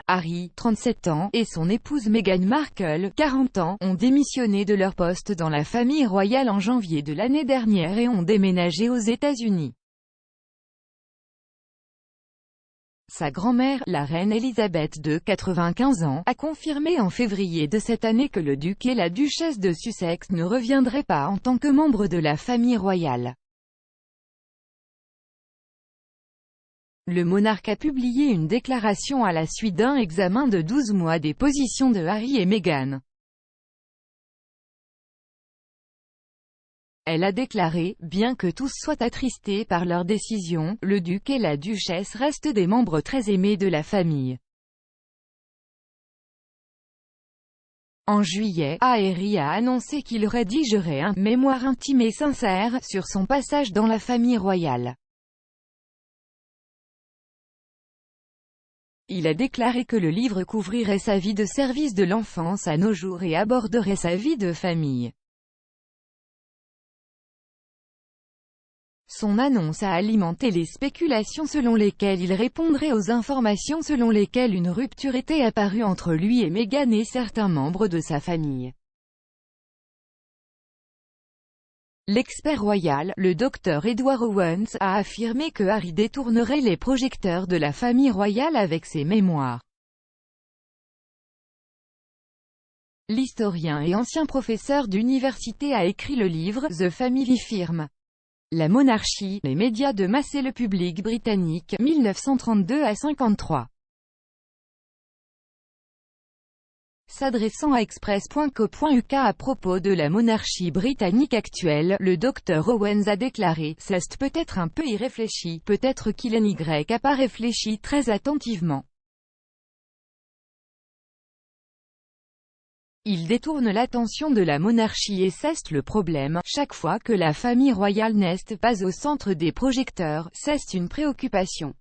Harry, 37 ans, et son épouse Meghan Markle, 40 ans, ont démissionné de leur poste dans la famille royale en janvier de l'année dernière et ont déménagé aux États-Unis. Sa grand-mère, la reine Elisabeth II, 95 ans, a confirmé en février de cette année que le duc et la duchesse de Sussex ne reviendraient pas en tant que membres de la famille royale. Le monarque a publié une déclaration à la suite d'un examen de 12 mois des positions de Harry et Meghan. Elle a déclaré « Bien que tous soient attristés par leur décision, le duc et la duchesse restent des membres très aimés de la famille. » En juillet, Harry a annoncé qu'il rédigerait un « mémoire intime et sincère » sur son passage dans la famille royale. Il a déclaré que le livre couvrirait sa vie de service de l'enfance à nos jours et aborderait sa vie de famille. Son annonce a alimenté les spéculations selon lesquelles il répondrait aux informations selon lesquelles une rupture était apparue entre lui et Meghan et certains membres de sa famille. L'expert royal, le docteur Edward Owens, a affirmé que Harry détournerait les projecteurs de la famille royale avec ses mémoires. L'historien et ancien professeur d'université a écrit le livre « The Family Firm. La monarchie, les médias de masse et le public britannique, 1932 à 53. » S'adressant à Express.co.uk à propos de la monarchie britannique actuelle, le Dr Owens a déclaré « C'est peut-être un peu irréfléchi, peut-être qu'Ian a pas réfléchi très attentivement. Il détourne l'attention de la monarchie et c'est le problème, chaque fois que la famille royale n'est pas au centre des projecteurs, c'est une préoccupation. »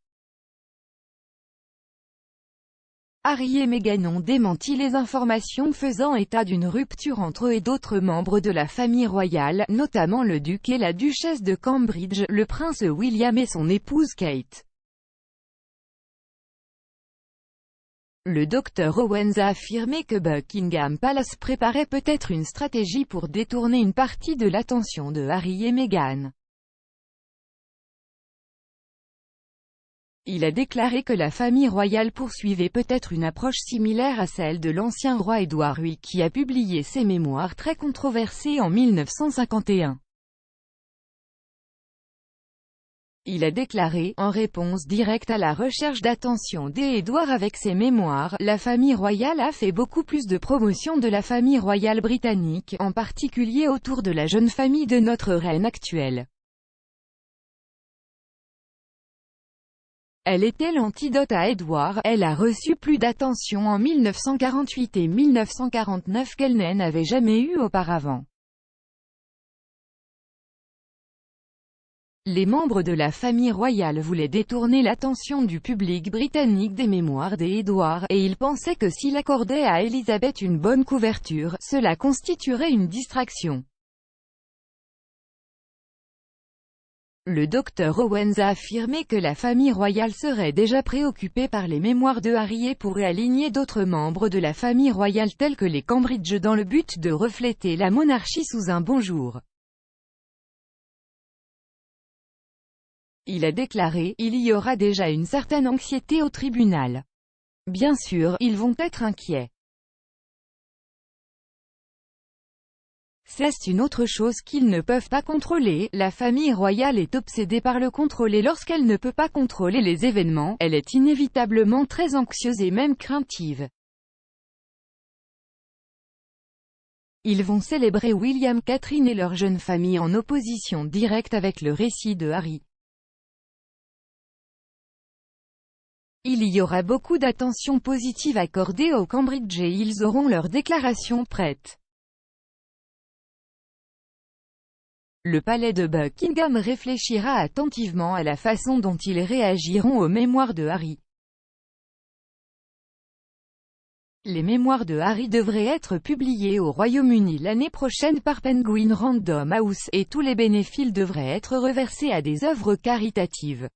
Harry et Meghan ont démenti les informations faisant état d'une rupture entre eux et d'autres membres de la famille royale, notamment le duc et la duchesse de Cambridge, le prince William et son épouse Kate. Le Dr Owens a affirmé que Buckingham Palace préparait peut-être une stratégie pour détourner une partie de l'attention de Harry et Meghan. Il a déclaré que la famille royale poursuivait peut-être une approche similaire à celle de l'ancien roi Édouard VIII qui a publié ses mémoires très controversées en 1951. Il a déclaré, en réponse directe à la recherche d'attention d'Édouard avec ses mémoires, la famille royale a fait beaucoup plus de promotion de la famille royale britannique, en particulier autour de la jeune famille de notre reine actuelle. Elle était l'antidote à Édouard, elle a reçu plus d'attention en 1948 et 1949 qu'elle n'avait jamais eu auparavant. Les membres de la famille royale voulaient détourner l'attention du public britannique des mémoires d'Édouard, et ils pensaient que s'il accordait à Elisabeth une bonne couverture, cela constituerait une distraction. Le Dr Owens a affirmé que la famille royale serait déjà préoccupée par les mémoires de Harry et pourrait aligner d'autres membres de la famille royale tels que les Cambridge dans le but de refléter la monarchie sous un bon jour. Il a déclaré « Il y aura déjà une certaine anxiété au tribunal. Bien sûr, ils vont être inquiets. C'est une autre chose qu'ils ne peuvent pas contrôler, la famille royale est obsédée par le contrôle et lorsqu'elle ne peut pas contrôler les événements, elle est inévitablement très anxieuse et même craintive. Ils vont célébrer William, Catherine et leur jeune famille en opposition directe avec le récit de Harry. Il y aura beaucoup d'attention positive accordée aux Cambridge et ils auront leur déclaration prête. Le palais de Buckingham réfléchira attentivement à la façon dont ils réagiront aux mémoires de Harry. Les mémoires de Harry devraient être publiées au Royaume-Uni l'année prochaine par Penguin Random House, et tous les bénéfices devraient être reversés à des œuvres caritatives.